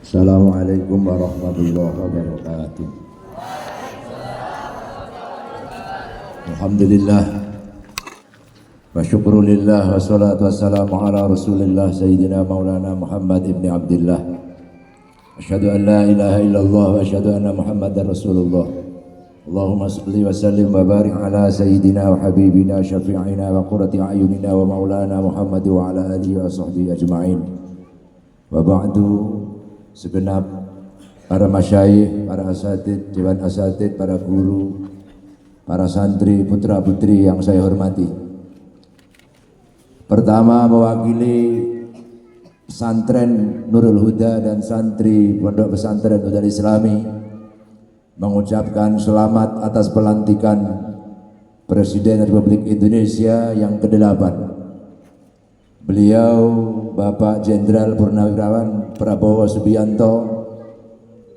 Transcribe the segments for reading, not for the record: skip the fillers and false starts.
Assalamualaikum warahmatullahi wabarakatuh. Alhamdulillah wa syukrulillah wa salatu wassalamu ala rasulillah sayyidina maulana Muhammad ibn Abdillah. Asyhadu an la ilaha illallah wa asyhadu anna Muhammadar Rasulullah. Allahumma salli wa sallim wa barik ala sayyidina wa habibina syafi'ina wa qurrati a'yunina wa maulana Muhammad wa ala alihi wa sahbihi ajma'in. Wa ba'du, segenap para masyayikh, para asatid, dewan asatid, para guru, para santri, putra putri yang saya hormati. Pertama, mewakili pesantren Nurul Huda dan santri Pondok Pesantren Huda Islami mengucapkan selamat atas pelantikan Presiden Republik Indonesia yang ke-8. Beliau Bapak Jenderal Purnawirawan Prabowo Subianto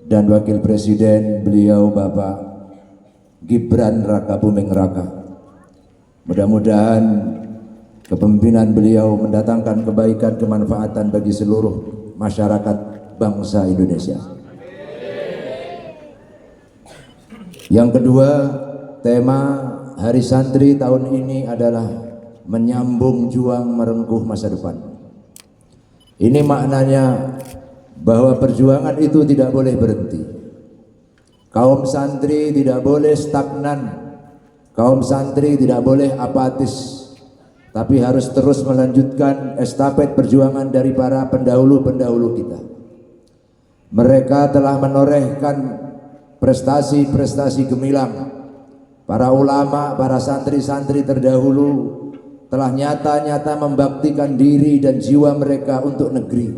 dan Wakil Presiden beliau Bapak Gibran Rakabuming Raka. Mudah-mudahan kepemimpinan beliau mendatangkan kebaikan kemanfaatan bagi seluruh masyarakat bangsa Indonesia. Yang kedua, tema Hari Santri tahun ini adalah menyambung juang merengkuh masa depan. Ini maknanya bahwa perjuangan itu tidak boleh berhenti. Kaum santri tidak boleh stagnan. Kaum santri tidak boleh apatis. Tapi harus terus melanjutkan estafet perjuangan dari para pendahulu-pendahulu kita. Mereka telah menorehkan prestasi-prestasi gemilang. Para ulama, para santri-santri terdahulu telah nyata-nyata membaktikan diri dan jiwa mereka untuk negeri.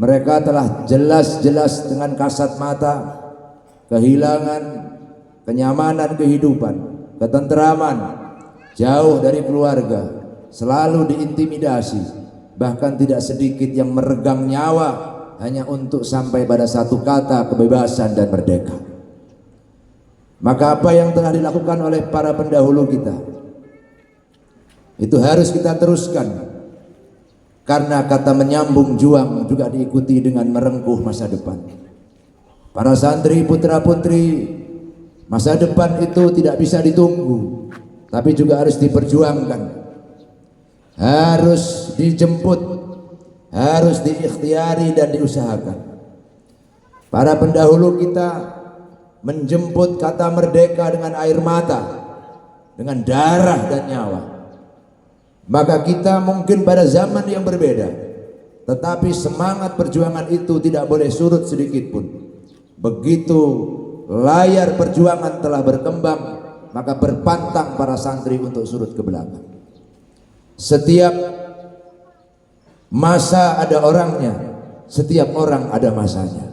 Mereka telah jelas-jelas dengan kasat mata kehilangan kenyamanan kehidupan, ketenteraman, jauh dari keluarga, selalu diintimidasi, bahkan tidak sedikit yang meregang nyawa hanya untuk sampai pada satu kata kebebasan dan merdeka. Maka apa yang telah dilakukan oleh para pendahulu kita itu harus kita teruskan, karena kata menyambung juang juga diikuti dengan merengkuh masa depan. Para santri putra putri, masa depan itu tidak bisa ditunggu, tapi juga harus diperjuangkan, harus dijemput, harus diikhtiari dan diusahakan. Para pendahulu kita menjemput kata merdeka dengan air mata, dengan darah dan nyawa. Maka kita mungkin pada zaman yang berbeda, tetapi semangat perjuangan itu tidak boleh surut sedikit pun. Begitu layar perjuangan telah berkembang, maka berpantang para santri untuk surut ke belakang. Setiap masa ada orangnya, setiap orang ada masanya.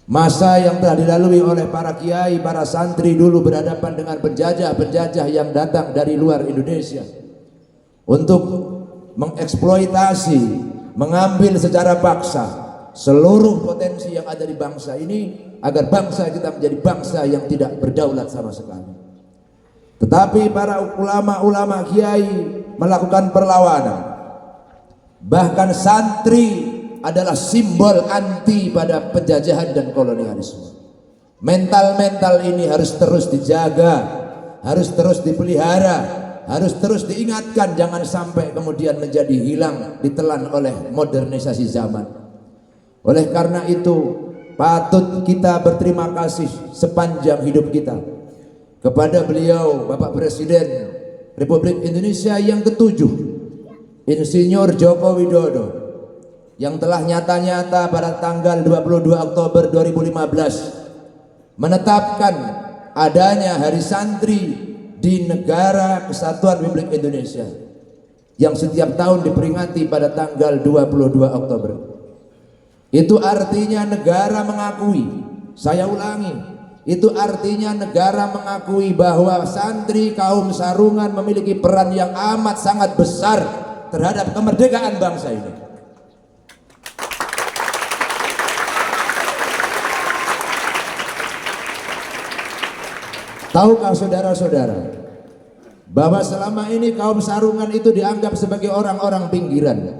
Masa yang telah dilalui oleh para kiai, para santri dulu berhadapan dengan penjajah-penjajah yang datang dari luar Indonesia untuk mengeksploitasi, mengambil secara paksa seluruh potensi yang ada di bangsa ini agar bangsa kita menjadi bangsa yang tidak berdaulat sama sekali. Tetapi para ulama-ulama kiai melakukan perlawanan. Bahkan santri adalah simbol anti pada penjajahan dan kolonialisme. Mental-mental ini harus terus dijaga, harus terus dipelihara, harus terus diingatkan, jangan sampai kemudian menjadi hilang ditelan oleh modernisasi zaman. Oleh karena itu patut kita berterima kasih sepanjang hidup kita kepada beliau Bapak Presiden Republik Indonesia yang ke-7, Insinyur Joko Widodo, yang telah nyata-nyata pada tanggal 22 Oktober 2015 menetapkan adanya Hari Santri di Negara Kesatuan Republik Indonesia yang setiap tahun diperingati pada tanggal 22 Oktober. Itu artinya negara mengakui, saya ulangi, itu artinya negara mengakui bahwa santri kaum sarungan memiliki peran yang amat sangat besar terhadap kemerdekaan bangsa ini. Tahukah saudara-saudara bahwa selama ini kaum sarungan itu dianggap sebagai orang-orang pinggiran?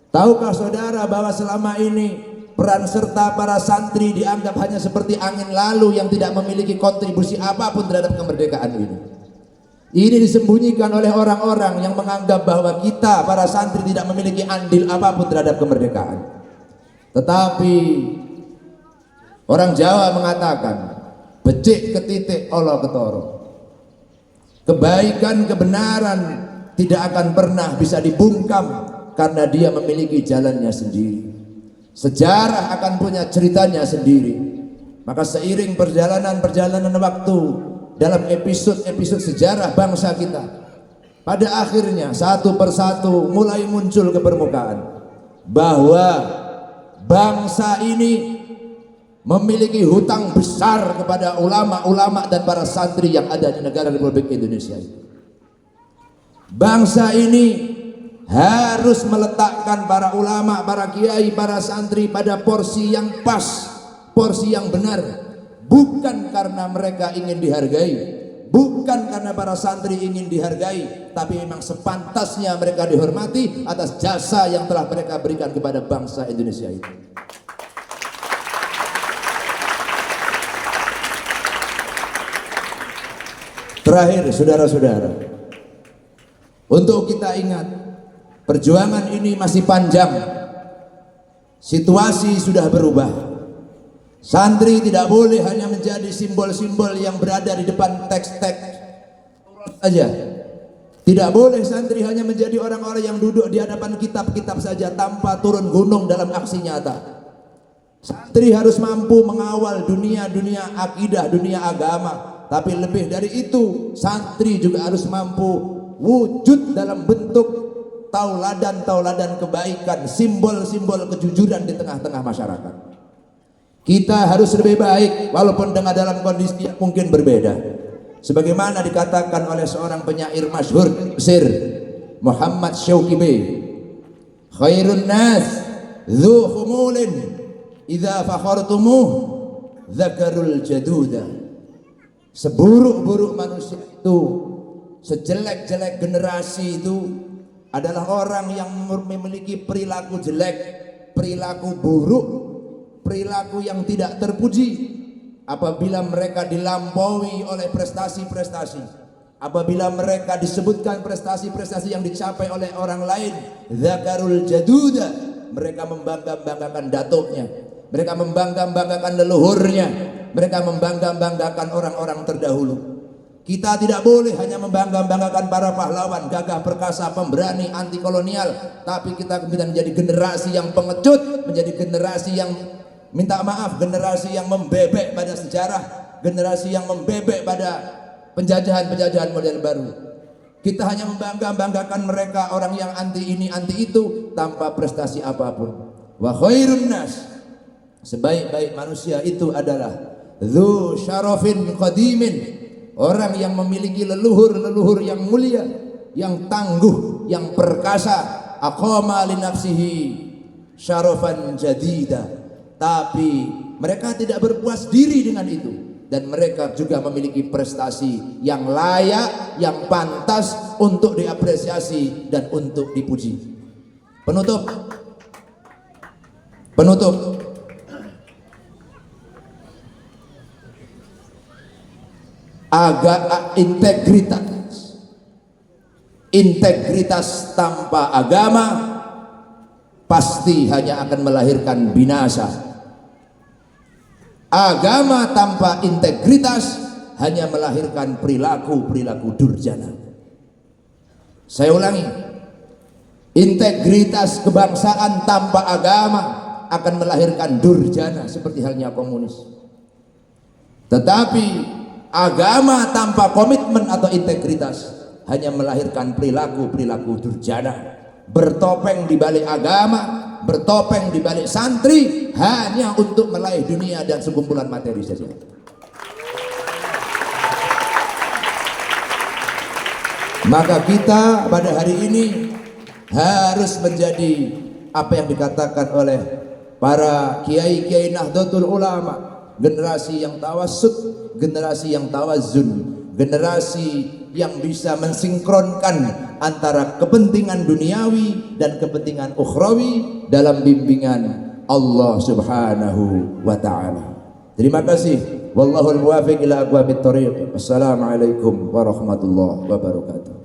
Tahukah saudara bahwa selama ini peran serta para santri dianggap hanya seperti angin lalu yang tidak memiliki kontribusi apapun terhadap kemerdekaan ini. Ini disembunyikan oleh orang-orang yang menganggap bahwa kita para santri tidak memiliki andil apapun terhadap kemerdekaan. Tetapi orang Jawa mengatakan, becik ketitik olo ketoro. Kebaikan, kebenaran tidak akan pernah bisa dibungkam karena dia memiliki jalannya sendiri. Sejarah akan punya ceritanya sendiri. Maka seiring perjalanan waktu dalam episode sejarah bangsa kita, pada akhirnya satu persatu mulai muncul ke permukaan bahwa bangsa ini memiliki hutang besar kepada ulama-ulama dan para santri yang ada di negara Republik Indonesia. Bangsa ini harus meletakkan para ulama, para kiai, para santri pada porsi yang pas, porsi yang benar. Bukan karena mereka ingin dihargai, bukan karena para santri ingin dihargai, tapi memang sepantasnya mereka dihormati atas jasa yang telah mereka berikan kepada bangsa Indonesia itu. Terakhir, saudara-saudara, untuk kita ingat, perjuangan ini masih panjang. Situasi sudah berubah. Santri tidak boleh hanya menjadi simbol-simbol yang berada di depan teks-teks saja. Tidak boleh santri hanya menjadi orang-orang yang duduk di hadapan kitab-kitab saja tanpa turun gunung dalam aksi nyata. Santri harus mampu mengawal dunia akidah, dunia agama. Tapi lebih dari itu, santri juga harus mampu wujud dalam bentuk tauladan kebaikan, simbol-simbol kejujuran di tengah-tengah masyarakat. Kita harus lebih baik walaupun dengan dalam kondisi yang mungkin berbeda. Sebagaimana dikatakan oleh seorang penyair masyhur Mesir, Muhammad Shawki Bey, khairun nas dzu khumulin idza fakhartumuh dzakarul jaduda. Seburuk-buruk manusia itu, sejelek-jelek generasi itu adalah orang yang memiliki perilaku jelek, perilaku buruk, perilaku yang tidak terpuji. Apabila mereka dilampaui oleh prestasi-prestasi, apabila mereka disebutkan prestasi-prestasi yang dicapai oleh orang lain, zakarul jaduda, mereka membangga-banggakan datuknya, mereka membangga-banggakan leluhurnya, mereka membangga-banggakan orang-orang terdahulu. Kita tidak boleh hanya membangga-banggakan para pahlawan, gagah perkasa, pemberani, anti kolonial, tapi kita menjadi generasi yang pengecut, menjadi generasi yang minta maaf, generasi yang membebek pada sejarah, generasi yang membebek pada penjajahan-penjajahan model baru. Kita hanya membangga-banggakan mereka, orang yang anti ini, anti itu, tanpa prestasi apapun. Wa khairun nas, sebaik-baik manusia itu adalah dzu syarafin qadimin, orang yang memiliki leluhur-leluhur yang mulia, yang tangguh, yang perkasa, aqama li nafsihi syarafan jadida. Tapi mereka tidak berpuas diri dengan itu, dan mereka juga memiliki prestasi yang layak, yang pantas untuk diapresiasi dan untuk dipuji. Penutup, integritas tanpa agama pasti hanya akan melahirkan binasa. Agama tanpa integritas hanya melahirkan perilaku durjana. Saya ulangi, integritas kebangsaan tanpa agama akan melahirkan durjana seperti halnya komunis. Tetapi agama tanpa komitmen atau integritas hanya melahirkan perilaku durjana. Bertopeng di balik agama, bertopeng di balik santri hanya untuk meraih dunia dan sekumpulan materi saja. Maka kita pada hari ini harus menjadi apa yang dikatakan oleh para kiai-kiai Nahdlatul Ulama, generasi yang tawassut, generasi yang tawazun, generasi yang bisa mensinkronkan antara kepentingan duniawi dan kepentingan ukhrawi dalam bimbingan Allah Subhanahu wa taala. Terima kasih. Wallahul muwaffiq ila aqwamit thoriq. Wassalamualaikum warahmatullahi wabarakatuh.